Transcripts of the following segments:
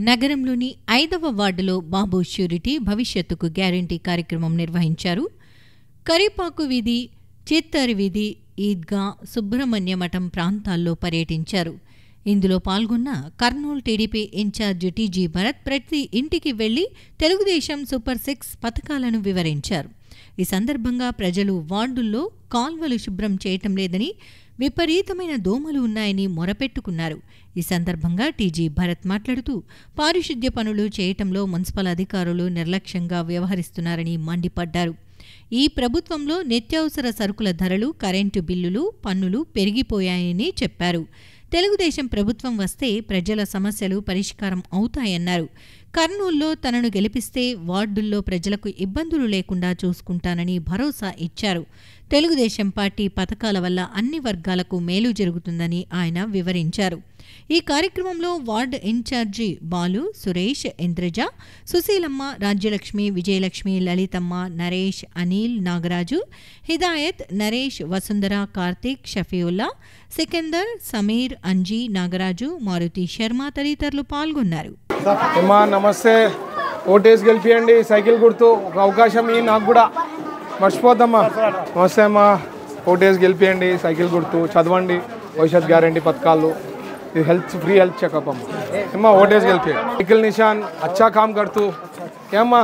నగరంలోని 5వ వార్డులో బాబు ష్యూరిటీ భవిష్యత్తుకు గ్యారంటీ కార్యక్రమం నిర్వహించారు. కరిపాకు వీధి, చిత్తరి వీధి, ఈద్గా, సుబ్రహ్మణ్య మఠం ప్రాంతాల్లో పర్యటించారు. ఇందులో పాల్గొన్న కర్నూలు టీడీపీ ఇన్ఛార్జ్ టీజీ భరత్ ప్రతి ఇంటికి వెళ్లి తెలుగుదేశం సూపర్ 6 పథకాలను వివరించారు. ఈ సందర్భంగా ప్రజలు వార్డుల్లో కాల్వలు శుభ్రం చేయటం లేదని, విపరీతమైన దోమలు ఉన్నాయని మొరపెట్టుకున్నారు. ఈ సందర్భంగా టీజీ భరత్ మాట్లాడుతూ పారిశుద్ధ్య పనులు చేయటంలో మున్సిపల్ అధికారులు నిర్లక్ష్యంగా వ్యవహరిస్తున్నారని మండిపడ్డారు. ఈ ప్రభుత్వంలో నిత్యావసర సరుకుల ధరలు, కరెంటు బిల్లులు, పన్నులు పెరిగిపోయాయని చెప్పారు. తెలుగుదేశం ప్రభుత్వం వస్తే ప్రజల సమస్యలు పరిష్కారం అవుతాయన్నారు. కర్నూలులో తనను గెలిపిస్తే వార్డుల్లో ప్రజలకు ఇబ్బందులు లేకుండా చూసుకుంటానని భరోసా ఇచ్చారు. తెలుగుదేశం పార్టీ పథకాల వల్ల అన్ని వర్గాలకు మేలు జరుగుతుందని ఆయన వివరించారు. ఈ కార్యక్రమంలో వార్డు ఇన్ఛార్జి బాలు, సురేష్, ఇంద్రజ, సుశీలమ్మ, రాజ్యలక్ష్మి, విజయలక్ష్మి, లలితమ్మ, నరేష్, అనిల్, నాగరాజు, హిదాయత్, నరేష్, వసుంధర, కార్తీక్, షఫీవుల్లా, సికందర్, సమీర్, అంజీ, నాగరాజు, మారుతి శర్మ తదితరులు పాల్గొన్నారు. నమస్తే, ఓటేసి గెలిపియండి, సైకిల్ గుర్తు ఒక అవకాశం ఈ నాకు కూడా మర్చిపోద్దమ్మా. నమస్తే అమ్మా, ఓటేసి గెలిపియండి, సైకిల్ గుర్తు, చదవండి, భవిష్యత్ గ్యారంటీ పథకాలు, हेल्थ फ्री हेल्थ चेकअप अम्मा वोटेज गलती निखिल निशान अच्छा काम करतू क्या अम्मा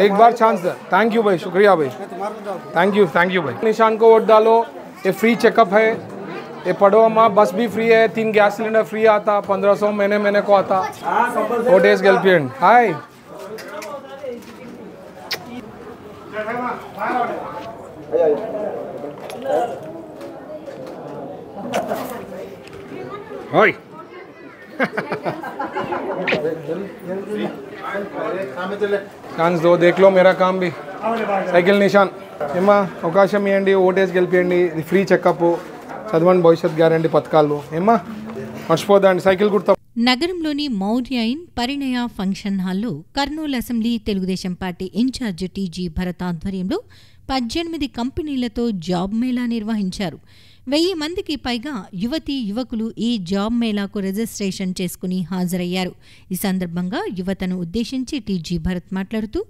एक बार चांस दे. थैंक यू भाई, शुक्रिया भाई, थैंक यू भाई. निशान को वोट डालो, ये फ्री चेकअप है, ये पढ़ो अम्मा, बस भी फ्री है, 3 गैस सिलेंडर फ्री आता, 1500 महीने को आता. वोटेज गलती हाय हाय चांस दो, देख लो मेरा काम भी. సైకిల్ నిషాన్ ఏమ్మా అవకాశం ఇవ్వండి, ఓటేసి గెలిపియండి, ఫ్రీ చెకప్, చదవండి, భవిష్యత్ గ్యారంటీ పథకాలు ఏమ్మా మర్చిపోదండి, సైకిల్ గుర్తు. నగరంలోని మౌర్యాయిన్ పరిణయ ఫంక్షన్ హాల్లో Kurnool assembly Telugu Desam party incharge TG Bharath ఆధ్వర్యంలో 18 కంపెనీలతో జాబ్ మేళా నిర్వహించారు. 1000 మందికి పైగా యువతీ యువకులు ఈ జాబ్ మేళాకు రిజిస్ట్రేషన్ చేసుకుని హాజరయ్యారు. ఈ సందర్భంగా యువతను ఉద్దేశించి టీజీ భరత్ మాట్లాడుతూ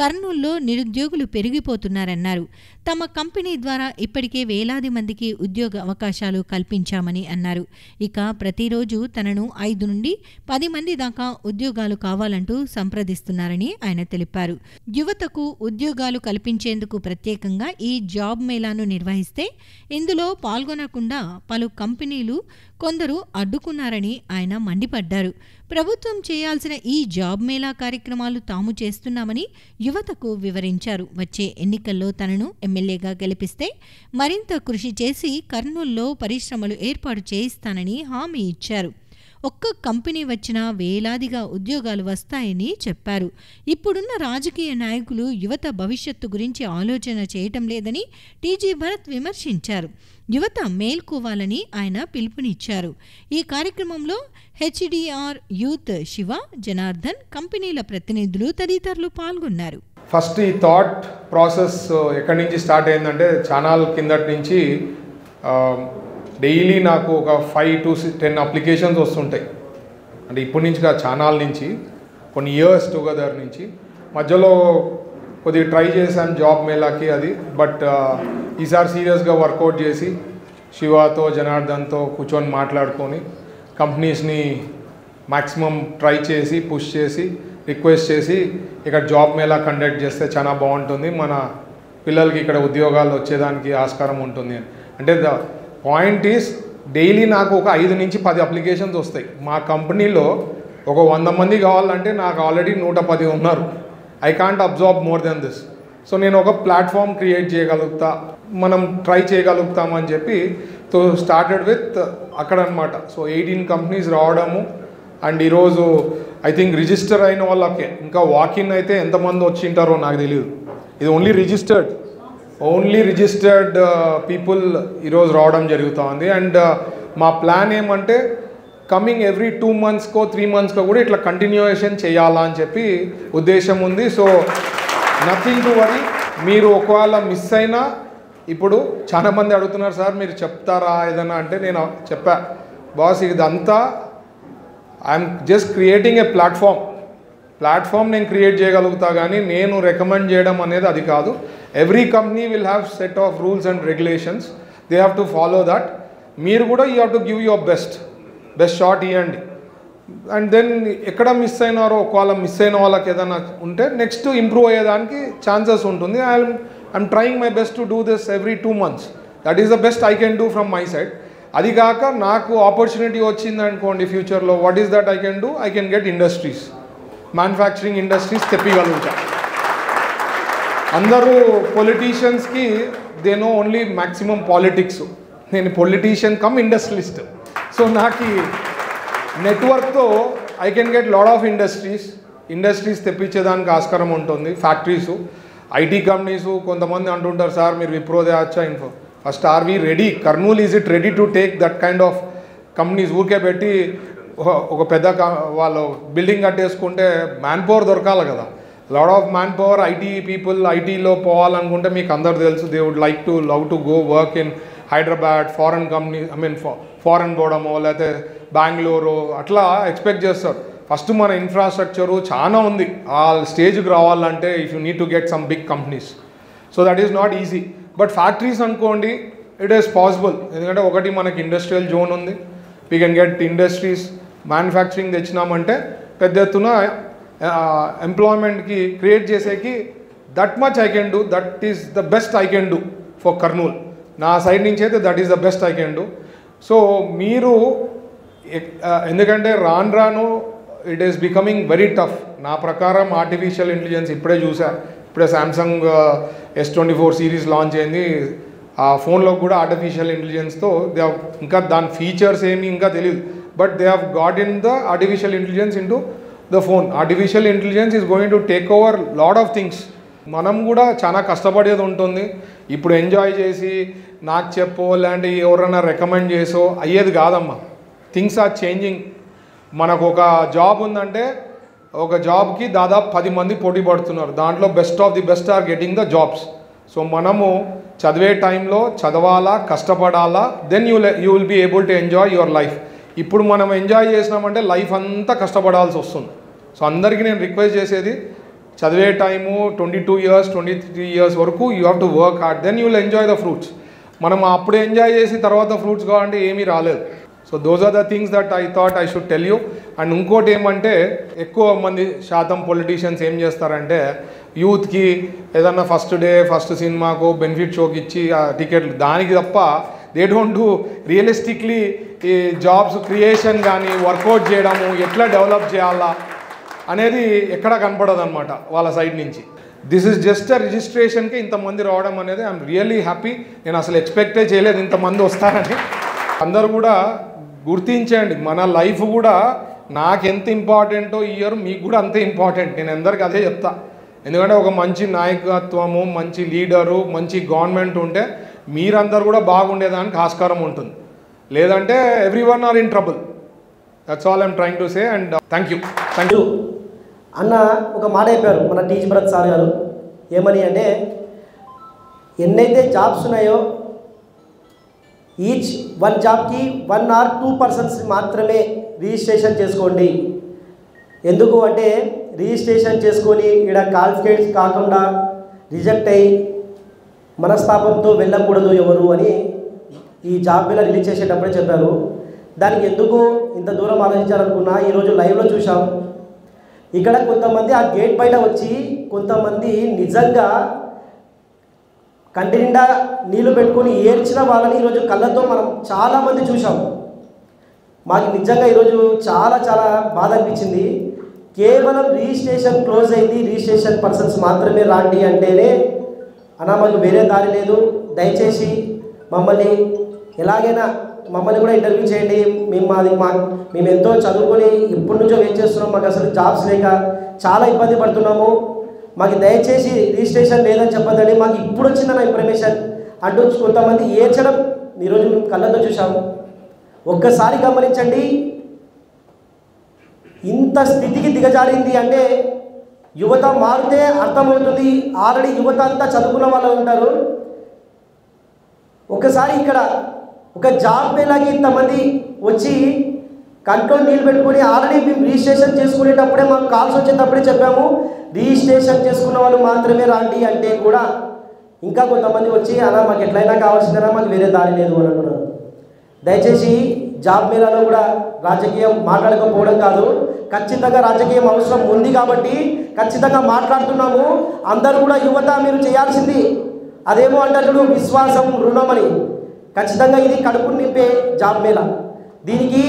కర్నూలులో నిరుద్యోగులు పెరిగిపోతున్నారన్నారు. తమ కంపెనీ ద్వారా ఇప్పటికే వేలాది మందికి ఉద్యోగ అవకాశాలు కల్పించామని అన్నారు. ఇక ప్రతిరోజు తనను 5 నుండి 10 మంది దాకా ఉద్యోగాలు కావాలంటూ సంప్రదిస్తున్నారని ఆయన తెలిపారు. యువతకు ఉద్యోగాలు కల్పించేందుకు ప్రత్యేకంగా ఈ జాబ్ మేళాను నిర్వహిస్తే ఇందులో పాల్గొనకుండా పలు కంపెనీలు కొందరు అడ్డుకున్నారని ఆయన మండిపడ్డారు. ప్రభుత్వం చేయాల్సిన ఈ జాబ్ మేళా కార్యక్రమాలు తాము చేస్తున్నామని యువతకు వివరించారు. వచ్చే ఎన్నికల్లో తనను ఎమ్మెల్యేగా గెలిపిస్తే మరింత కృషి చేసి కర్నూలులో పరిశ్రమలు ఏర్పాటు చేయిస్తానని హామీ ఇచ్చారు. ఒక్క కంపెనీ వచ్చినా వేలాదిగా ఉద్యోగాలు వస్తాయని చెప్పారు. ఇప్పుడున్న రాజకీయ నాయకులు యువత భవిష్యత్తు గురించి ఆలోచన చేయటం లేదని టీజీ భరత్ విమర్శించారు. యువత మేల్కోవాలని ఆయన పిలుపునిచ్చారు. ఈ కార్యక్రమంలో హెచ్డిఆర్ యూత్ శివ, జనార్దన్, కంపెనీల ప్రతినిధులు తదితరులు పాల్గొన్నారు. ఫస్ట్ ఈ థాట్ ప్రాసెస్ ఎక్కడి నుంచి స్టార్ట్ అయిందంటే ఛానల్ కిందటి నుంచి డైలీ నాకు ఒక 5 to 10 అప్లికేషన్స్ వస్తుంటాయి. అంటే ఇప్పటి నుంచి కాదు, ఛానల్ నుంచి కొన్ని ఇయర్స్ టుగెదర్ నుంచి. మధ్యలో కొద్దిగా ట్రై చేశాను జాబ్ మేళాకి అది, బట్ ఈసారి సీరియస్గా వర్కౌట్ చేసి శివతో, జనార్దన్తో కూర్చొని మాట్లాడుకొని కంపెనీస్ని మ్యాక్సిమం ట్రై చేసి పుష్ చేసి రిక్వెస్ట్ చేసి ఇక్కడ జాబ్ మేళా కండక్ట్ చేస్తే చాలా బాగుంటుంది, మన పిల్లలకి ఇక్కడ ఉద్యోగాలు వచ్చేదానికి ఆస్కారం ఉంటుంది. అంటే ద పాయింట్ ఈస్ డైలీ నాకు ఒక 5 నుంచి 10 అప్లికేషన్స్ వస్తాయి. మా కంపెనీలో ఒక 100 మంది కావాలంటే నాకు ఆల్రెడీ 110 ఉన్నారు. I can't absorb more than this. So నేను ఒక ప్లాట్ఫామ్ క్రియేట్ చేయగలుగుతా, మనం ట్రై చేయగలుగుతామని చెప్పి సో స్టార్టెడ్ విత్ అక్కడ అనమాట. సో 18 కంపెనీస్ రావడము. అండ్ ఈరోజు ఐ థింక్ రిజిస్టర్ అయిన వాళ్ళకే, ఇంకా వాకిన్ అయితే ఎంతమంది వచ్చింటారో నాకు తెలియదు. ఇది ఓన్లీ రిజిస్టర్డ్ పీపుల్ ఈరోజు రావడం జరుగుతూ ఉంది. అండ్ మా ప్లాన్ ఏమంటే కమింగ్ ఎవ్రీ 2 monthస్కో 3 monthస్కో కూడా ఇట్లా కంటిన్యూయేషన్ చేయాలా అని చెప్పి ఉద్దేశం ఉంది. So nothing to worry. మీరు ఒకవేళ మిస్ అయినా, ఇప్పుడు చాలామంది అడుగుతున్నారు సార్ మీరు చెప్తారా ఏదన్నా అంటే, నేను చెప్పా బాస్ ఇదంతా I'm just creating a platform నేను క్రియేట్ చేయగలుగుతా, కానీ నేను రికమెండ్ చేయడం అనేది అది కాదు. Every company will have set of rules and regulations, they have to follow that. మీరు కూడా you have to give your best shot ఇవ్వండి. అండ్ దెన్ ఎక్కడ మిస్ అయినారో, ఒకవేళ మిస్ అయిన వాళ్ళకి ఏదైనా ఉంటే నెక్స్ట్ ఇంప్రూవ్ అయ్యేదానికి ఛాన్సెస్ ఉంటుంది. I'm trying my best to do this every 2 months. That is the best I can do from my side. అది కాక నాకు ఆపర్చునిటీ వచ్చింది అనుకోండి ఫ్యూచర్లో, what is that I can do? I can get industries, manufacturing industries తెప్పిగలుగుతా. అందరూ పొలిటీషియన్స్కి they know only maximum politics. నేను పొలిటీషియన్ కమ్ ఇండస్ట్రియలిస్ట్. సో నాకు నెట్వర్క్తో I can get lot of industries తెప్పించేదానికి ఆస్కారం ఉంటుంది. Factories, IT companies. కొంతమంది అంటుంటారు, సార్ మీరు విప్రోదే అచ్చా ఇన్ఫో. First are we ready? Kurnool is it ready to take that kind of companies? ఊరికే పెట్టి ఒక పెద్ద వాళ్ళు బిల్డింగ్ కట్టేసుకుంటే మ్యాన్ పవర్ దొరకాలి కదా. Lot of man power, IT people ఐటీలో పోవాలనుకుంటే మీకు అందరు తెలుసు, they would love to go work in Hyderabad, foreign company, foreign పోవడమో లేకపోతే బెంగళూరు అట్లా ఎక్స్పెక్ట్ చేస్తారు. ఫస్ట్ మన ఇన్ఫ్రాస్ట్రక్చరు చాలా ఉంది, ఆ స్టేజ్కి రావాలంటే if you need to get some big companies. So that is not easy. But factories అనుకోండి, ఇట్ ఈస్ పాసిబుల్. ఎందుకంటే ఒకటి మనకి ఇండస్ట్రియల్ జోన్ ఉంది, we can get industries. Manufacturing తెచ్చినామంటే పెద్ద ఎత్తున ఎంప్లాయ్మెంట్కి క్రియేట్ చేసేకి that much I can do. That is the best I can do for Kurnool. నా సైడ్ నుంచి అయితే that is the best I can do. So మీరు ఎందుకంటే రాను it is becoming very tough. నా ప్రకారం ఆర్టిఫిషియల్ ఇంటెలిజెన్స్ ఇప్పుడే చూసా, ఇప్పుడే శాంసంగ్ S24 సిరీస్ లాంచ్ అయింది. ఆ ఫోన్లో కూడా ఆర్టిఫిషియల్ ఇంటెలిజెన్స్తో దే ఇంకా దాని ఫీచర్స్ ఏమి ఇంకా తెలియదు, but they have got in the artificial intelligence in to the phone. Artificial intelligence is going to take over lot of things. మనం కూడా చాలా కష్టపడేది ఉంటుంది. ఇప్పుడు ఎంజాయ్ చేసి నాకు చెప్పో లేదంటే ఎవరైనా రికమెండ్ చేసో అయ్యేది కాదమ్మా. Things are changing. మనకు ఒక జాబ్ ఉందంటే ఒక జాబ్కి దాదాపు 10 మంది పోటీ పడుతున్నారు. దాంట్లో best of the best are getting the jobs. So మనము చదివే టైంలో చదవాలా, కష్టపడాలా, then you will be able to enjoy your life. ఇప్పుడు మనం ఎంజాయ్ చేసినామంటే లైఫ్ అంతా కష్టపడాల్సి వస్తుంది. సో అందరికీ నేను రిక్వెస్ట్ చేసేది, చదివే టైము 22 years 23 years వరకు you have to work hard, then you will enjoy the fruits. మనం అప్పుడు ఎంజాయ్ చేసి తర్వాత ఫ్రూట్స్ కావాలంటే ఏమీ రాలేదు. So those are the things that I thought I should tell you. And ఇంకోటి ఏమంటే, ఎక్కువ మంది శాతం పొలిటీషియన్స్ ఏం చేస్తారంటే యూత్కి ఏదన్నా ఫస్ట్ డే ఫస్ట్ సినిమాకు బెనిఫిట్ షోకి ఇచ్చి ఆ టికెట్లు, దానికి తప్ప దే డోంట్ డూ రియలిస్టిక్లీ ఈ జాబ్స్ క్రియేషన్ కానీ వర్కౌట్ చేయడము, ఎట్లా డెవలప్ చేయాలా అనేది ఎక్కడ కనపడదు అనమాట వాళ్ళ సైడ్ నుంచి. దిస్ ఇస్ జస్ట్ అ రిజిస్ట్రేషన్కి ఇంతమంది రావడం అనేది ఐఎమ్ రియల్లీ హ్యాపీ. నేను అసలు ఎక్స్పెక్టే చేయలేదు ఇంతమంది వస్తారని. అందరూ కూడా గుర్తించండి, మన లైఫ్ కూడా నాకెంత ఇంపార్టెంటో ఈ ఇయర్ మీకు కూడా అంతే ఇంపార్టెంట్. నేను అందరికీ అదే చెప్తా. ఎందుకంటే ఒక మంచి నాయకత్వము, మంచి లీడరు, మంచి గవర్నమెంట్ ఉంటే మీరందరూ కూడా బాగుండేదానికి ఆస్కారం ఉంటుంది. లేదంటే everyone are in trouble. That's all I'm trying to say. And thank you. అన్న ఒక మాట చెప్పారు మన టీజీ భరత్ సార్ గారు. ఏమని అంటే, ఎన్నైతే జాబ్స్ ఉన్నాయో ఈచ్ 1 జాబ్కి 1 or 2 persons మాత్రమే రిజిస్ట్రేషన్ చేసుకోండి. ఎందుకు అంటే రిజిస్ట్రేషన్ చేసుకొని ఇక్కడ క్వాలిఫికేట్స్ కాకుండా రిజెక్ట్ అయ్యి మనస్తాపంతో వెళ్ళకూడదు ఎవరు అని ఈ జాబ్ మీద రిలీజ్ చేసేటప్పుడే చెప్పారు. దానికి ఎందుకు ఇంత దూరం ఆలోచించాలనుకున్నా, ఈరోజు లైవ్లో చూసాం. ఇక్కడ కొంతమంది ఆ గేట్ బయట వచ్చి కొంతమంది నిజంగా కంటి నిండా నీళ్లు పెట్టుకొని ఏడ్చిన వాళ్ళని ఈరోజు కళ్ళతో మనం చాలామంది చూసాం. మాకు నిజంగా ఈరోజు చాలా చాలా బాధ అనిపించింది. కేవలం రిజిస్ట్రేషన్ క్లోజ్ అయింది, రిజిస్ట్రేషన్ పర్సన్స్ మాత్రమే రాండి అంటేనే అన్నా మాకు వేరే దారి లేదు, దయచేసి మమ్మల్ని ఎలాగైనా మమ్మల్ని కూడా ఇంటర్వ్యూ చేయండి. మేము ఎంతో చదువుకొని ఇప్పటి నుంచో వెయిట్ చేస్తున్నాం, మాకు అసలు జాబ్స్ లేక చాలా ఇబ్బంది పడుతున్నాము, మాకు దయచేసి రిజిస్ట్రేషన్ లేదని చెప్పదండి, మాకు ఇప్పుడు వచ్చిందన్న ఇన్ఫర్మేషన్ అంటూ కొంతమంది ఏడ్చడం ఈరోజు మేము కళ్ళతో చూసాము. ఒక్కసారి గమనించండి, ఇంత స్థితికి దిగజారింది అంటే యువత మారితే అర్థమవుతుంది. ఆల్రెడీ యువత అంతా చదువుకున్న వాళ్ళు ఉంటారు. ఒకసారి ఇక్కడ ఒక జాబ్ మేళాకి ఇంతమంది వచ్చి కంట్లో నీళ్ళు పెట్టుకొని ఆల్రెడీ మేము రిజిస్ట్రేషన్ చేసుకునేటప్పుడే మాకు కాల్స్ వచ్చేటప్పుడే చెప్పాము, రిజిస్ట్రేషన్ చేసుకున్న వాళ్ళు మాత్రమే రాండి అంటే కూడా ఇంకా కొంతమంది వచ్చి అలా మాకు ఎట్లయినా కావాల్సిందేనా, మాకు వేరే దారి లేదు అని అంటున్నారు. దయచేసి జాబ్ మేళాలో కూడా రాజకీయం మాట్లాడకపోవడం కాదు, ఖచ్చితంగా రాజకీయం అవసరం ఉంది కాబట్టి ఖచ్చితంగా మాట్లాడుతున్నాము. అందరూ కూడా యువత మీరు చేయాల్సింది అదేమో అంటారు విశ్వాసం రుణం అని. ఖచ్చితంగా ఇది కడుపును నింపే జాబ్ మేళా. దీనికి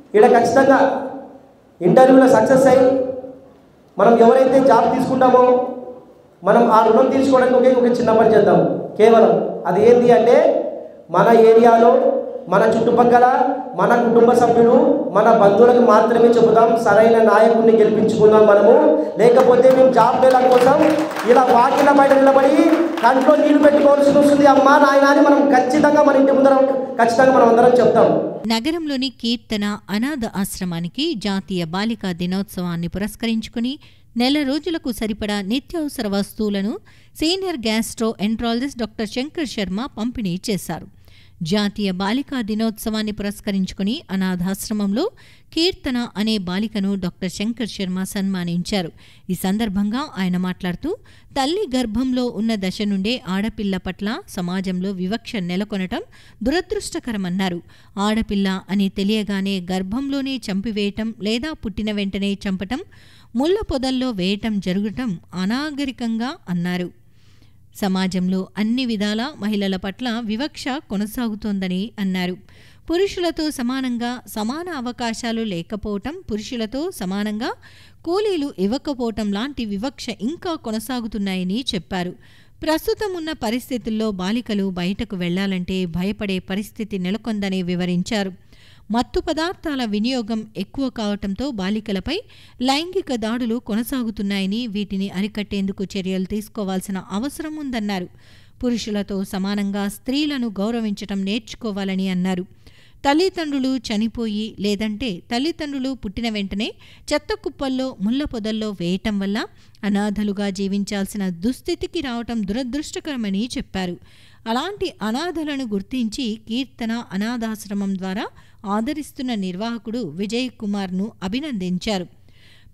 ఇక్కడ ఖచ్చితంగా ఇంటర్వ్యూలో సక్సెస్ అయ్యి మనం ఎవరైతే జాబ్ తీసుకుంటామో మనం ఆ రుణం తీర్చుకోవడానికి ఒక చిన్న పని చేద్దాం. కేవలం అది ఏంటి అంటే మన ఏరియాలో మన చుట్టుపక్కల మన కుటుంబ సభ్యులు మన బంధువులకు మాత్రమే చెబుతాం, సరైన నాయకుడిని గెలిపించుకుందాం మనము. లేకపోతే మేము జాబ్ మేళా కోసం ఇలా వాకిల బయట నిలబడి కంట్లో నీళ్లు పెట్టుకోవాల్సి వస్తుంది అమ్మా నాయన అని మనం ఖచ్చితంగా మన ఇంటి ముందర ఖచ్చితంగా మనం అందరం చెప్తాం. నగరంలోని కీర్తన అనాథ ఆశ్రమానికి జాతీయ బాలికా దినోత్సవాన్ని పురస్కరించుకుని నెల రోజులకు సరిపడా నిత్యావసర వస్తువులను senior gastro enterologist doctor Shankar Sharma పంపిణీ చేశారు. జాతీయ బాలికా దినోత్సవాన్ని పురస్కరించుకుని అనాథాశ్రమంలో కీర్తన అనే బాలికను డాక్టర్ శంకర్ శర్మ సన్మానించారు. ఈ సందర్భంగా ఆయన మాట్లాడుతూ తల్లి గర్భంలో ఉన్న దశ నుండే ఆడపిల్ల పట్ల సమాజంలో వివక్ష నెలకొనటం దురదృష్టకరమన్నారు. ఆడపిల్ల అని తెలియగానే గర్భంలోనే చంపివేయటం లేదా పుట్టిన వెంటనే చంపటం, ముళ్ల పొదల్లో వేయటం జరగటం అనాగరికంగా అన్నారు. సమాజంలో అన్ని విధాల మహిళల పట్ల వివక్ష కొనసాగుతోందని అన్నారు. పురుషులతో సమానంగా సమాన అవకాశాలు లేకపోవటం, పురుషులతో సమానంగా కూలీలు ఇవ్వకపోవటం లాంటి వివక్ష ఇంకా కొనసాగుతున్నాయని చెప్పారు. ప్రస్తుతం ఉన్న పరిస్థితుల్లో బాలికలు బయటకు వెళ్లాలంటే భయపడే పరిస్థితి నెలకొందని వివరించారు. మత్తు పదార్థాల వినియోగం ఎక్కువ కావటంతో బాలికలపై లైంగిక దాడులు కొనసాగుతున్నాయని, వీటిని అరికట్టేందుకు చర్యలు తీసుకోవాల్సిన అవసరం ఉందన్నారు. పురుషులతో సమానంగా స్త్రీలను గౌరవించటం నేర్చుకోవాలని అన్నారు. తల్లిదండ్రులు చనిపోయి లేదంటే తల్లిదండ్రులు పుట్టిన వెంటనే చెత్త కుప్పల్లో ముళ్ల పొదల్లో వేయటం వల్ల అనాథలుగా జీవించాల్సిన దుస్థితికి రావటం దురదృష్టకరమని చెప్పారు. అలాంటి అనాథలను గుర్తించి కీర్తన అనాథాశ్రమం ద్వారా ఆదరిస్తున్న నిర్వాహకుడు విజయ్ కుమార్ను అభినందించారు.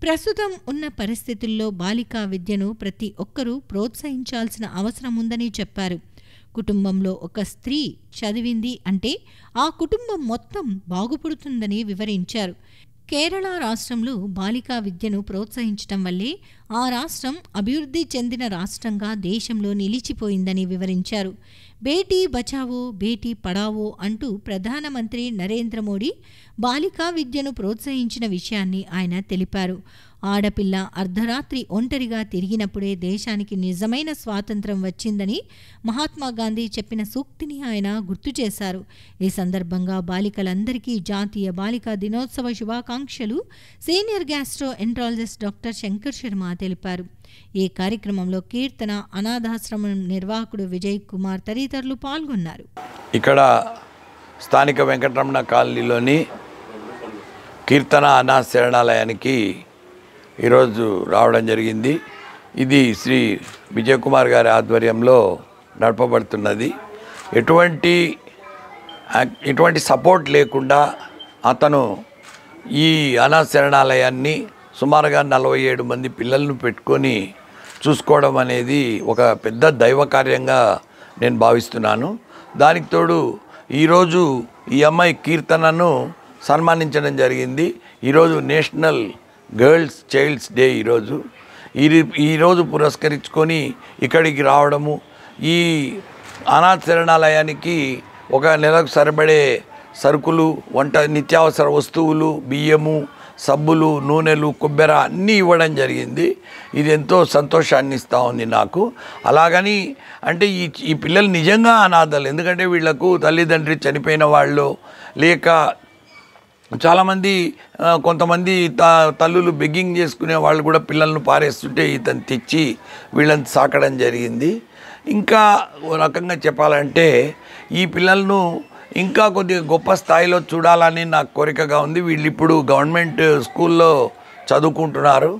ప్రస్తుతం ఉన్న పరిస్థితుల్లో బాలికా విద్యను ప్రతి ఒక్కరూ ప్రోత్సహించాల్సిన అవసరం ఉందని చెప్పారు. కుటుంబంలో ఒక స్త్రీ చదివింది అంటే ఆ కుటుంబం మొత్తం బాగుపడుతుందని వివరించారు. కేరళ రాష్ట్రంలో బాలికా విద్యను ప్రోత్సహించటం వల్లే ఆ రాష్ట్రం అభివృద్ధి చెందిన రాష్ట్రంగా దేశంలో నిలిచిపోయిందని వివరించారు. బేటీ బచావో బేటీ పడావో అంటూ ప్రధానమంత్రి నరేంద్ర మోడీ బాలికా విద్యను ప్రోత్సహించిన విషయాన్ని ఆయన తెలిపారు. ఆడపిల్ల అర్ధరాత్రి ఒంటరిగా తిరిగినప్పుడే దేశానికి నిజమైన స్వాతంత్రం వచ్చిందని మహాత్మాగాంధీ చెప్పిన సూక్తిని ఆయన గుర్తు చేశారు. ఈ సందర్భంగా బాలికలందరికీ జాతీయ బాలికా దినోత్సవ శుభాకాంక్షలు senior gastro enterologist doctor Shankar Sharma తెలిపారు. ఈ కార్యక్రమంలో కీర్తన అనాథాశ్రమం నిర్వాహకుడు విజయ్ కుమార్ తదితరులు పాల్గొన్నారు. ఇక్కడ స్థానిక వెంకటరమణ కాలనీలోని కీర్తన అనాథ శరణాలయానికి ఈరోజు రావడం జరిగింది. ఇది శ్రీ విజయ్ కుమార్ గారి ఆధ్వర్యంలో నడపబడుతున్నది. ఎటువంటి సపోర్ట్ లేకుండా అతను ఈ అనాథ శరణాలయాన్ని సుమారుగా 47 మంది పిల్లలను పెట్టుకొని చూసుకోవడం అనేది ఒక పెద్ద దైవ కార్యంగా నేను భావిస్తున్నాను. దానికి తోడు ఈరోజు ఈ అమ్మాయి కీర్తనను సన్మానించడం జరిగింది. ఈరోజు నేషనల్ గర్ల్స్ చైల్డ్స్ డే. ఈరోజు పురస్కరించుకొని ఇక్కడికి రావడము, ఈ అనాథ శరణాలయానికి ఒక నెలకు సరిపడే సరుకులు, నిత్యావసర వస్తువులు, బియ్యము, సబ్బులు, నూనెలు, కొబ్బెర అన్నీ ఇవ్వడం జరిగింది. ఇది ఎంతో సంతోషాన్ని ఇస్తూ ఉంది నాకు. అలాగని అంటే ఈ పిల్లలు నిజంగా అనాథలు. ఎందుకంటే వీళ్లకు తల్లిదండ్రి చనిపోయిన వాళ్ళు లేక చాలామంది కొంతమంది తల్లులు బెగ్గింగ్ చేసుకునే వాళ్ళు కూడా పిల్లలను పారేస్తుంటే ఇతను తెచ్చి వీళ్ళని సాకడం జరిగింది. ఇంకా ఓ రకంగా చెప్పాలంటే ఈ పిల్లలను ఇంకా కొద్దిగా గొప్ప స్థాయిలో చూడాలని నాకు కోరికగా ఉంది. వీళ్ళు ఇప్పుడు గవర్నమెంట్ స్కూల్లో చదువుకుంటున్నారు.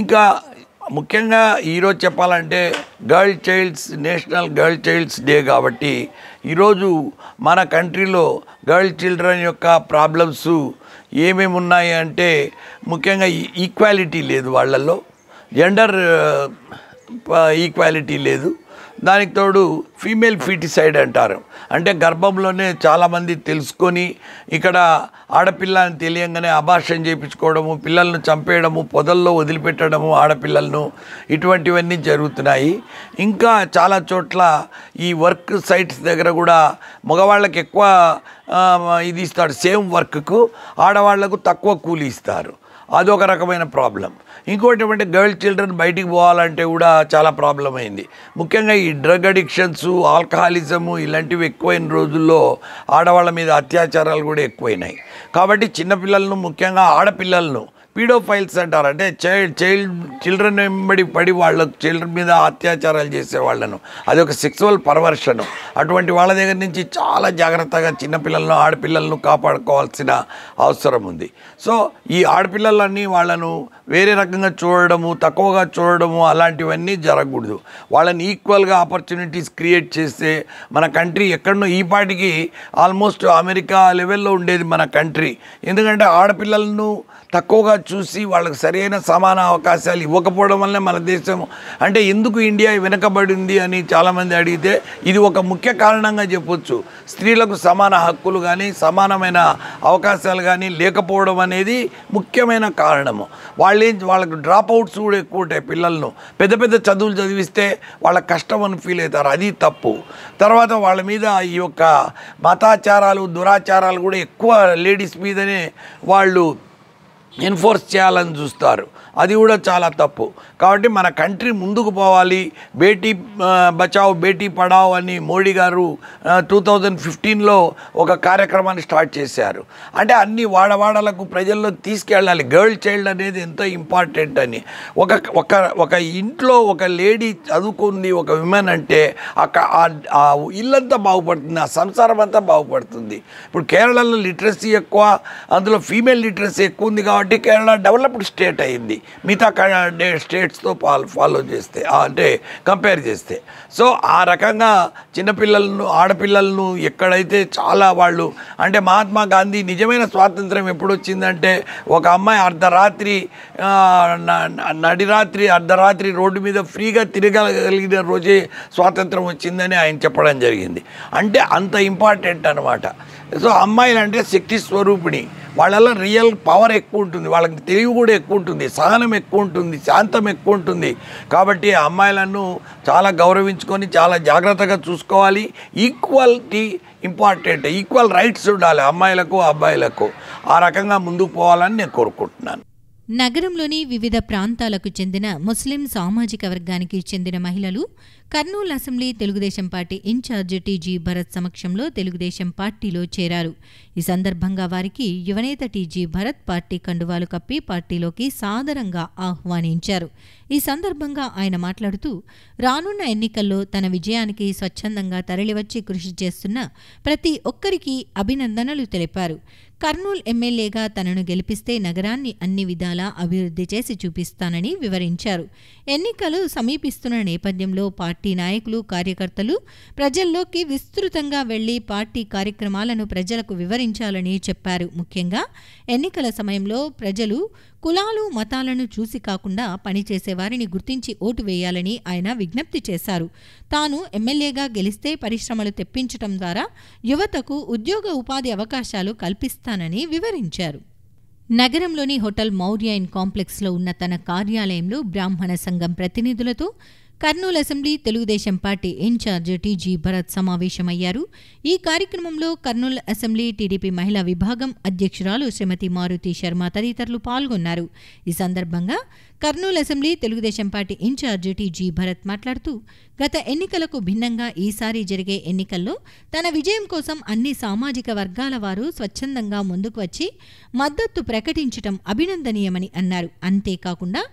ఇంకా ముఖ్యంగా ఈరోజు చెప్పాలంటే నేషనల్ గర్ల్ చైల్డ్స్ డే కాబట్టి ఈరోజు మన కంట్రీలో గర్ల్ చిల్డ్రన్ యొక్క ప్రాబ్లమ్స్ ఏమేమి ఉన్నాయి అంటే ముఖ్యంగా ఈక్వాలిటీ లేదు, వాళ్ళల్లో జెండర్ ఈక్వాలిటీ లేదు. దానికి తోడు ఫీమేల్ ఫీటిసైడ్ అంటారు, అంటే గర్భంలోనే చాలామంది తెలుసుకొని ఇక్కడ ఆడపిల్ల అని తెలియంగానే అబార్షన్ చేయించుకోవడము, పిల్లలను చంపేయడము, పొదల్లో వదిలిపెట్టడము ఆడపిల్లలను, ఇటువంటివన్నీ జరుగుతున్నాయి. ఇంకా చాలా చోట్ల ఈ వర్క్ సైట్స్ దగ్గర కూడా మగవాళ్ళకి ఎక్కువ ఇది ఇస్తాడు సేమ్ వర్క్కు, ఆడవాళ్లకు తక్కువ కూలి ఇస్తారు. అదొక రకమైన ప్రాబ్లం. ఇంకోటి ఏమంటే గర్ల్ చిల్డ్రన్ బయటికి పోవాలంటే కూడా చాలా ప్రాబ్లం అయింది. ముఖ్యంగా ఈ డ్రగ్ అడిక్షన్స్, ఆల్కహాలిజము ఇలాంటివి ఎక్కువైన రోజుల్లో ఆడవాళ్ళ మీద అత్యాచారాలు కూడా ఎక్కువైనాయి. కాబట్టి చిన్నపిల్లలను, ముఖ్యంగా ఆడపిల్లలను పీడోఫైల్స్ అంటారు, అంటే చిల్డ్రన్ వెంబడి పడి వాళ్ళ చిల్డ్రన్ మీద అత్యాచారాలు చేసే వాళ్ళను, అది ఒక సెక్సువల్ పర్వర్షను. అటువంటి వాళ్ళ దగ్గర నుంచి చాలా జాగ్రత్తగా చిన్నపిల్లలను, ఆడపిల్లలను కాపాడుకోవాల్సిన అవసరం ఉంది. సో ఈ ఆడపిల్లలన్నీ వాళ్ళను వేరే రకంగా చూడడము, తక్కువగా చూడడము అలాంటివన్నీ జరగకూడదు. వాళ్ళని ఈక్వల్గా ఆపర్చునిటీస్ క్రియేట్ చేస్తే మన కంట్రీ ఎక్కడనో ఈ పాటికి ఆల్మోస్ట్ అమెరికా లెవెల్లో ఉండేది మన కంట్రీ. ఎందుకంటే ఆడపిల్లలను తక్కువగా చూసి వాళ్ళకి సరైన సమాన అవకాశాలు ఇవ్వకపోవడం వల్లనే మన దేశం అంటే ఎందుకు ఇండియా వెనుకబడింది అని చాలామంది అడిగితే ఇది ఒక ముఖ్య కారణంగా చెప్పొచ్చు. స్త్రీలకు సమాన హక్కులు కానీ సమానమైన అవకాశాలు కానీ లేకపోవడం అనేది ముఖ్యమైన కారణము. వాళ్ళకు డ్రాప్ అవుట్స్ కూడా ఎక్కువ ఉంటాయి. పిల్లలను పెద్ద పెద్ద చదువులు చదివిస్తే వాళ్ళ కష్టం అని ఫీల్ అవుతారు, అది తప్పు. తర్వాత వాళ్ళ మీద ఈ యొక్క మతాచారాలు, దురాచారాలు కూడా ఎక్కువ లేడీస్ మీదనే వాళ్ళు ఎన్ఫోర్స్ చేయాలని చూస్తారు, అది కూడా చాలా తప్పు. కాబట్టి మన కంట్రీ ముందుకు పోవాలి. బేటీ బచావ్ బేటీ పడావ్ అని మోడీ గారు 2015లో ఒక కార్యక్రమాన్ని స్టార్ట్ చేశారు. అంటే అన్ని వాడవాడలకు ప్రజల్లో తీసుకెళ్ళాలి. గర్ల్ చైల్డ్ అనేది ఎంతో ఇంపార్టెంట్ అని. ఒక ఇంట్లో ఒక లేడీ చదువుకుంది, ఒక విమెన్ అంటే ఆ ఇల్లంతా బాగుపడుతుంది, ఆ సంసారం అంతా బాగుపడుతుంది. ఇప్పుడు కేరళలో లిటరసీ ఎక్కువ, అందులో ఫీమేల్ లిటరసీ ఎక్కువ ఉంది కాబట్టి కేరళ డెవలప్డ్ స్టేట్ అయింది మిగతా స్టేట్స్తో ఫాలో చేస్తే, అంటే కంపేర్ చేస్తే. సో ఆ రకంగా చిన్నపిల్లలను, ఆడపిల్లలను ఎక్కడైతే చాలా వాళ్ళు అంటే మహాత్మా గాంధీ నిజమైన స్వాతంత్రం ఎప్పుడు వచ్చిందంటే ఒక అమ్మాయి అర్ధరాత్రి రోడ్డు మీద ఫ్రీగా తిరగలిగిన రోజే స్వాతంత్రం వచ్చిందని ఆయన చెప్పడం జరిగింది. అంటే అంత ఇంపార్టెంట్ అన్నమాట. సో అమ్మాయిలు అంటే శక్తి స్వరూపిణి, వాళ్ళలో రియల్ పవర్ ఎక్కువ ఉంటుంది, వాళ్ళకి తెలివి కూడా ఎక్కువ ఉంటుంది, సహనం ఎక్కువ ఉంటుంది, శాంతం ఎక్కువ ఉంటుంది. కాబట్టి అమ్మాయిలను చాలా గౌరవించుకొని చాలా జాగ్రత్తగా చూసుకోవాలి. ఈక్వాలిటీ ఇంపార్టెంట్, ఈక్వల్ రైట్స్ ఉండాలి అమ్మాయిలకు అబ్బాయిలకు. ఆ రకంగా ముందుకు పోవాలని నేను కోరుకుంటున్నాను. నగరంలోని వివిధ ప్రాంతాలకు చెందిన ముస్లిం సామాజిక వర్గానికి చెందిన మహిళలు Kurnool assembly Telugu Desam party incharge TG Bharath సమక్షంలో తెలుగుదేశం పార్టీలో చేరారు. ఈ సందర్భంగా వారికి యువనేత టీజీ భరత్ పార్టీ కండువాలు కప్పి పార్టీలోకి సాదరంగా ఆహ్వానించారు. ఈ సందర్భంగా ఆయన మాట్లాడుతూ రానున్న ఎన్నికల్లో తన విజయానికి స్వచ్ఛందంగా తరలివచ్చి కృషి చేస్తున్న ప్రతి ఒక్కరికి అభినందనలు తెలిపారు. కర్నూలు ఎమ్మెల్యేగా తనను గెలిపిస్తే నగరాన్ని అన్ని విధాలా అభివృద్ధి చేసి చూపిస్తానని వివరించారు. ఎన్నికలు సమీపిస్తున్న నేపథ్యంలో పార్టీ నాయకులు, కార్యకర్తలు ప్రజల్లోకి విస్తృతంగా వెళ్లి పార్టీ కార్యక్రమాలను ప్రజలకు వివరించాలని చెప్పారు. ముఖ్యంగా ఎన్నికల సమయంలో ప్రజలు కులాలు, మతాలను చూసి కాకుండా పనిచేసే వారిని గుర్తించి ఓటు వేయాలని ఆయన విజ్ఞప్తి చేశారు. తాను ఎమ్మెల్యేగా గెలిస్తే పరిశ్రమలు తెప్పించడం ద్వారా యువతకు ఉద్యోగ ఉపాధి అవకాశాలు కల్పిస్తానని వివరించారు. నగరంలోని హోటల్ మౌర్య ఇన్ కాంప్లెక్స్లో ఉన్న తన కార్యాలయంలో బ్రాహ్మణ సంఘం ప్రతినిధులతో Kurnool assembly Telugu Desam party incharge TG Bharath సమావేశమయ్యారు. ఈ కార్యక్రమంలో కర్నూలు అసెంబ్లీ టీడీపీ మహిళా విభాగం అధ్యక్షురాలు శ్రీమతి మారుతి శర్మ తదితరులు పాల్గొన్నారు. ఈ సందర్భంగా Kurnool assembly Telugu Desam party incharge TG Bharath మాట్లాడుతూ గత ఎన్నికలకు భిన్నంగా ఈసారి జరిగే ఎన్నికల్లో తన విజయం కోసం అన్ని సామాజిక వర్గాల వారు స్వచ్ఛందంగా ముందుకు వచ్చి మద్దతు ప్రకటించడం అభినందనీయమని అన్నారు. అంతేకాకుండా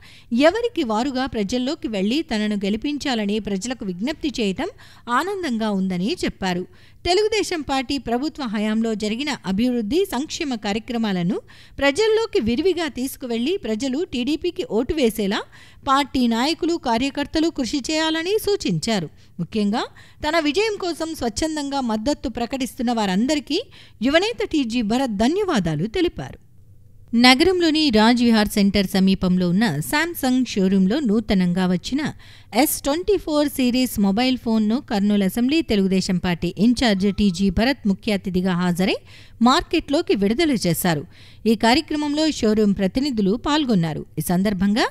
ఎవరికి వారుగా ప్రజల్లోకి వెళ్లి తనను గెలిపించాలని ప్రజలకు విజ్ఞప్తి చేయటం ఆనందంగా ఉందని చెప్పారు. తెలుగుదేశం పార్టీ ప్రభుత్వ హయాంలో జరిగిన అభివృద్ధి, సంక్షేమ కార్యక్రమాలను ప్రజల్లోకి విరివిగా తీసుకువెళ్లి ప్రజలు టీడీపీకి ఓటు వేసేలా పార్టీ నాయకులు, కార్యకర్తలు కృషి చేయాలని సూచించారు. ముఖ్యంగా తన విజయం కోసం స్వచ్ఛందంగా మద్దతు ప్రకటిస్తున్న వారందరికీ యువనేత టీజీ భరత్ ధన్యవాదాలు తెలిపారు. నగరంలోని రాజ్ విహార్ సెంటర్ సమీపంలో ఉన్న శాంసంగ్ షోరూంలో నూతనంగా వచ్చిన S24 సిరీస్ మొబైల్ ఫోన్ను Kurnool assembly Telugu Desam party incharge TG Bharath ముఖ్య అతిథిగా హాజరై మార్కెట్లోకి విడుదల చేశారు. ఈ కార్యక్రమంలో షోరూం ప్రతినిధులు పాల్గొన్నారు. ఈ సందర్భంగా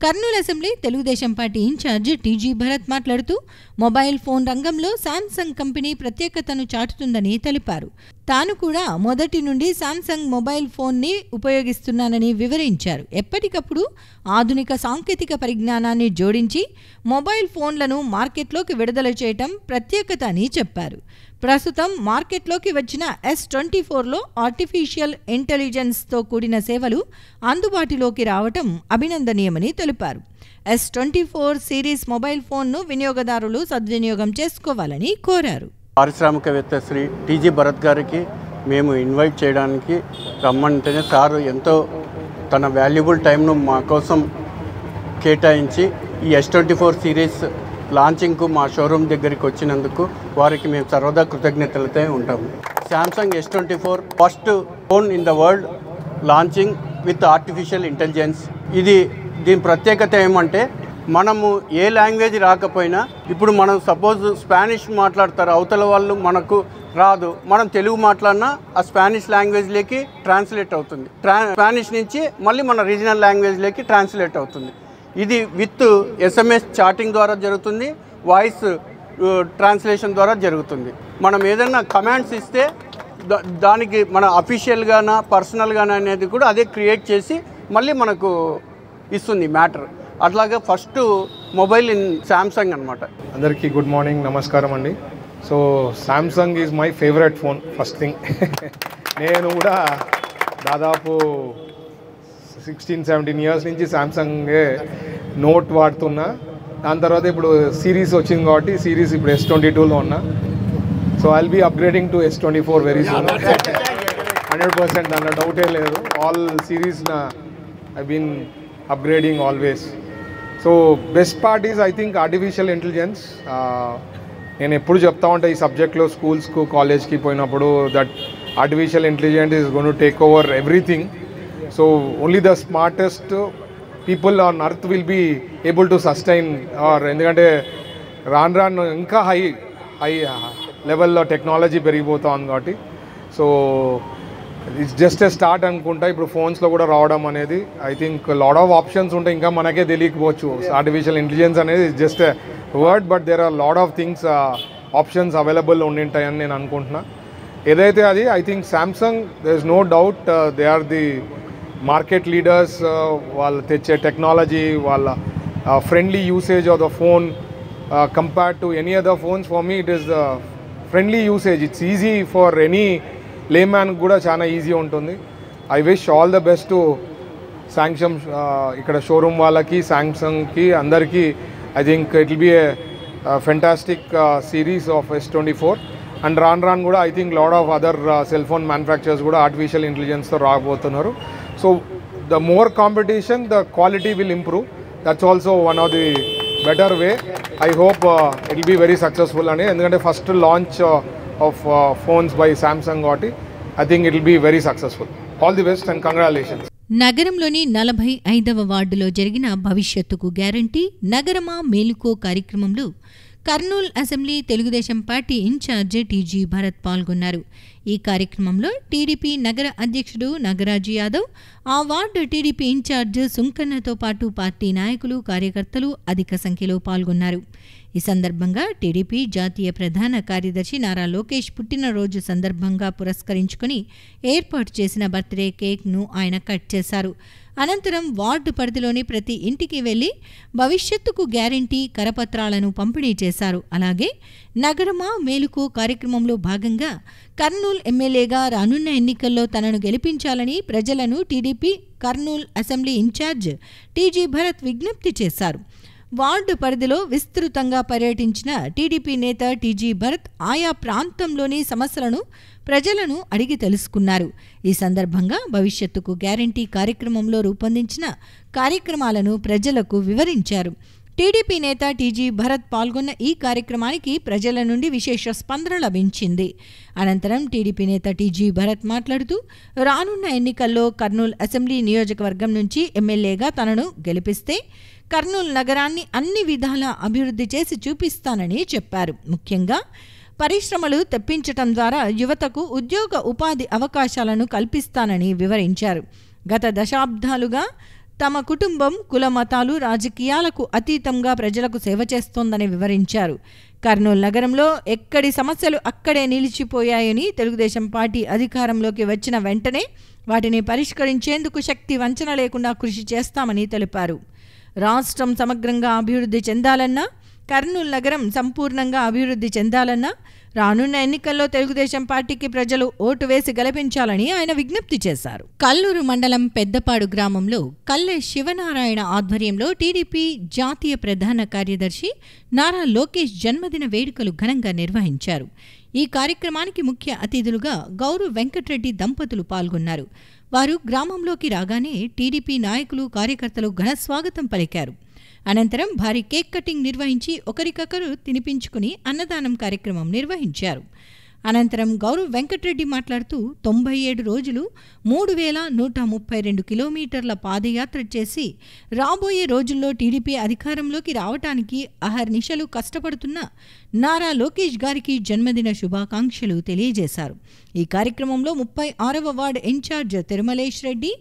Kurnool assembly Telugu Desam party incharge TG Bharath మాట్లాడుతూ మొబైల్ ఫోన్ రంగంలో శాంసంగ్ కంపెనీ ప్రత్యేకతను చాటుతుందని తెలిపారు. తాను కూడా మొదటి నుండి శాంసంగ్ మొబైల్ ఫోన్ని ఉపయోగిస్తున్నానని వివరించారు. ఎప్పటికప్పుడు ఆధునిక సాంకేతిక పరిజ్ఞానాన్ని జోడించి మొబైల్ ఫోన్లను మార్కెట్లోకి విడుదల చేయటం ప్రత్యేకత అని చెప్పారు. ప్రస్తుతం మార్కెట్లోకి వచ్చిన S24లో ఆర్టిఫిషియల్ ఇంటెలిజెన్స్తో కూడిన సేవలు అందుబాటులోకి రావటం అభినందనీయమని తెలిపారు. S24 సిరీస్ మొబైల్ ఫోన్ను వినియోగదారులు సద్వినియోగం చేసుకోవాలని కోరారు. పారిశ్రామికవేత్త శ్రీ టీజీ భరత్ గారికి మేము ఇన్వైట్ చేయడానికి రమ్మంటేనే సారు ఎంతో తన వాల్యుబుల్ టైంను మా కోసం కేటాయించి ఈ S24 సిరీస్ లాంచింగ్కు మా షోరూమ్ దగ్గరికి వచ్చినందుకు వారికి మేము సర్వదా కృతజ్ఞతలతో ఉంటాము. Samsung S24 first phone in the world launching with artificial intelligence. దీని ప్రత్యేకత ఏమంటే మనము ఏ లాంగ్వేజ్ రాకపోయినా ఇప్పుడు మనం సపోజ్ స్పానిష్ మాట్లాడతారు, అవతల వాళ్ళు మనకు రాదు, మనం తెలుగు మాట్లాడినా ఆ స్పానిష్ లాంగ్వేజ్లోకి ట్రాన్స్లేట్ అవుతుంది. స్పానిష్ నుంచి మళ్ళీ మన రీజనల్ లాంగ్వేజ్లోకి ట్రాన్స్లేట్ అవుతుంది. ఇది విత్ SMS చాటింగ్ ద్వారా జరుగుతుంది, వాయిస్ ట్రాన్స్లేషన్ ద్వారా జరుగుతుంది. మనం ఏదైనా కమాండ్స్ ఇస్తే దానికి మన అఫీషియల్గానా పర్సనల్గానా అనేది కూడా అదే క్రియేట్ చేసి మళ్ళీ మనకు ఇస్తుంది మ్యాటర్. అట్లాగే ఫస్ట్ మొబైల్ ఇన్ శాంసంగ్ అనమాట. అందరికీ గుడ్ మార్నింగ్, నమస్కారం అండి. So Samsung is my favourite phone first thing. నేను కూడా దాదాపు 16-17 ఇయర్స్ నుంచి శాంసంగే నోట్ వాడుతున్నా. దాని తర్వాత ఇప్పుడు సిరీస్ వచ్చింది కాబట్టి సిరీస్ ఇప్పుడు S22లో ఉన్నా. So I'll be upgrading to S24 very soon. 100% దాంట్లో డౌటే లేదు. All series I been upgrading always. So best part is I think artificial intelligence. నేను ఎప్పుడు చెప్తా ఉంటా ఈ సబ్జెక్ట్లో స్కూల్స్కు కాలేజ్కి పోయినప్పుడు that artificial intelligence is gone to take over everything. So only the smartest people on earth will be able to sustain or ఎందుకంటే రాను ఇంకా హై లెవెల్లో టెక్నాలజీ పెరిగిపోతుంది కాబట్టి. So it's just a start అనుకుంటా. ఇప్పుడు ఫోన్స్లో కూడా రావడం అనేది I think lot of options ఉంటాయి, ఇంకా మనకే తెలియకపోవచ్చు. ఆర్టిఫిషియల్ ఇంటెలిజెన్స్ అనేది just a word, but there are lot of things options available ఉండింటాయని నేను అనుకుంటున్నా. ఏదైతే అది I think Samsung there is no doubt they are the market leaders. వాళ్ళు తెచ్చే టెక్నాలజీ, వాళ్ళ friendly usage of the phone compared to any other phones. For me it is the friendly usage. It's easy for any layman కూడా చాలా easy ఉంటుంది. I wish all the best to Samsung ఇక్కడ showroom వాళ్ళకి, శాంసంగ్కి, అందరికీ. I think it will be a fantastic series of S24. And రాను కూడా I think lot of other cell phone manufacturers కూడా ఆర్టిఫిషియల్ ఇంటెలిజెన్స్తో రాబోతున్నారు. So the more competition, the quality will improve. That's also one of the better way. I hope it will be very successful అని. ఎందుకంటే first launch of phones by Samsung కాబట్టి I think it will be very successful. All the best and congratulations. నగరంలోని 45వ వార్డులో జరిగిన భవిష్యత్తుకు guarantee నగరమా మేలుకో కార్యక్రమంలో Kurnool assembly Telugu Desam party incharge TG Bharath పాల్గొన్నారు. ఈ కార్యక్రమంలో టీడీపీ నగర అధ్యక్షుడు నాగరాజు యాదవ్, ఆ వార్డు టీడీపీ ఇన్ఛార్జ్ సుంకన్నతో పాటు పార్టీ నాయకులు, కార్యకర్తలు అధిక సంఖ్యలో పాల్గొన్నారు. ఈ సందర్భంగా టీడీపీ జాతీయ ప్రధాన కార్యదర్శి నారా లోకేష్ పుట్టినరోజు సందర్భంగా పురస్కరించుకుని ఏర్పాటు చేసిన బర్త్డే కేక్ను ఆయన కట్ చేశారు. అనంతరం వార్డు పరిధిలోని ప్రతి ఇంటికి వెళ్లి భవిష్యత్తుకు గ్యారంటీ కరపత్రాలను పంపిణీ చేశారు. అలాగే నగరమా మేలుకో కార్యక్రమంలో భాగంగా కర్నూలు ఎమ్మెల్యేగా రానున్న ఎన్నికల్లో తనను గెలిపించాలని ప్రజలను TDP Kurnool assembly incharge TG Bharath విజ్ఞప్తి చేశారు. వార్డు పరిధిలో విస్తృతంగా పర్యటించిన టీడీపీ నేత టీజీ భరత్ ఆయా ప్రాంతంలోని సమస్యలను ప్రజలను అడిగి తెలుసుకున్నారు. ఈ సందర్భంగా భవిష్యత్తుకు గ్యారంటీ కార్యక్రమంలో రూపొందించిన కార్యక్రమాలను ప్రజలకు వివరించారు. టీడీపీ నేత టీజీ భరత్ పాల్గొన్న ఈ కార్యక్రమానికి ప్రజల నుండి విశేష స్పందన లభించింది. అనంతరం టీడీపీ నేత టీజీ భరత్ మాట్లాడుతూ రానున్న ఎన్నికల్లో కర్నూలు అసెంబ్లీ నియోజకవర్గం నుంచి ఎమ్మెల్యేగా తనను గెలిపిస్తే కర్నూలు నగరాన్ని అన్ని విధాలా అభివృద్ధి చేసి చూపిస్తానని చెప్పారు. ముఖ్యంగా పరిశ్రమలు తెప్పించటం ద్వారా యువతకు ఉద్యోగ ఉపాధి అవకాశాలను కల్పిస్తానని వివరించారు. గత దశాబ్దాలుగా తమ కుటుంబం కుల మతాలు రాజకీయాలకు అతీతంగా ప్రజలకు సేవ చేస్తోందని వివరించారు. కర్నూలు నగరంలో ఎక్కడి సమస్యలు అక్కడే నిలిచిపోయాయని, తెలుగుదేశం పార్టీ అధికారంలోకి వచ్చిన వెంటనే వాటిని పరిష్కరించేందుకు శక్తి వంచన లేకుండా కృషి చేస్తామని తెలిపారు. రాష్ట్రం సమగ్రంగా అభివృద్ధి చెందాలన్నా, కర్నూలు నగరం సంపూర్ణంగా అభివృద్ధి చెందాలన్నా రానున్న ఎన్నికల్లో తెలుగుదేశం పార్టీకి ప్రజలు ఓటు వేసి గెలిపించాలని ఆయన విజ్ఞప్తి చేశారు. కల్లూరు మండలం పెద్దపాడు గ్రామంలో కల్లె శివనారాయణ ఆధ్వర్యంలో టీడీపీ జాతీయ ప్రధాన కార్యదర్శి నారా లోకేష్ జన్మదిన వేడుకలు ఘనంగా నిర్వహించారు. ఈ కార్యక్రమానికి ముఖ్య అతిథులుగా గౌరు వెంకట్రెడ్డి దంపతులు పాల్గొన్నారు. వారు గ్రామంలోకి రాగానే టీడీపీ నాయకులు కార్యకర్తలు ఘన స్వాగతం పలికారు. అనంతరం భారీ కేక్ కటింగ్ నిర్వహించి ఒకరికొకరు తినిపించుకుని అన్నదానం కార్యక్రమం నిర్వహించారు. అనంతరం గౌరవ్ వెంకట్రెడ్డి మాట్లాడుతూ 97 రోజులు 3132 కిలోమీటర్ల పాదయాత్ర చేసి రాబోయే రోజుల్లో టీడీపీ అధికారంలోకి రావటానికి అహర్నిశలు కష్టపడుతున్న నారా లోకేష్ గారికి జన్మదిన శుభాకాంక్షలు తెలియజేశారు. ఈ కార్యక్రమంలో 36వ వార్డు ఇన్ఛార్జ్ తిరుమలేష్ రెడ్డి,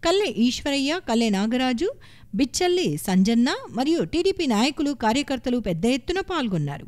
కల్లె ఈశ్వరయ్య, కల్లె నాగరాజు, బిచ్చల్లి సంజన్న మరియు టీడీపీ నాయకులు కార్యకర్తలు పెద్ద ఎత్తున పాల్గొన్నారు.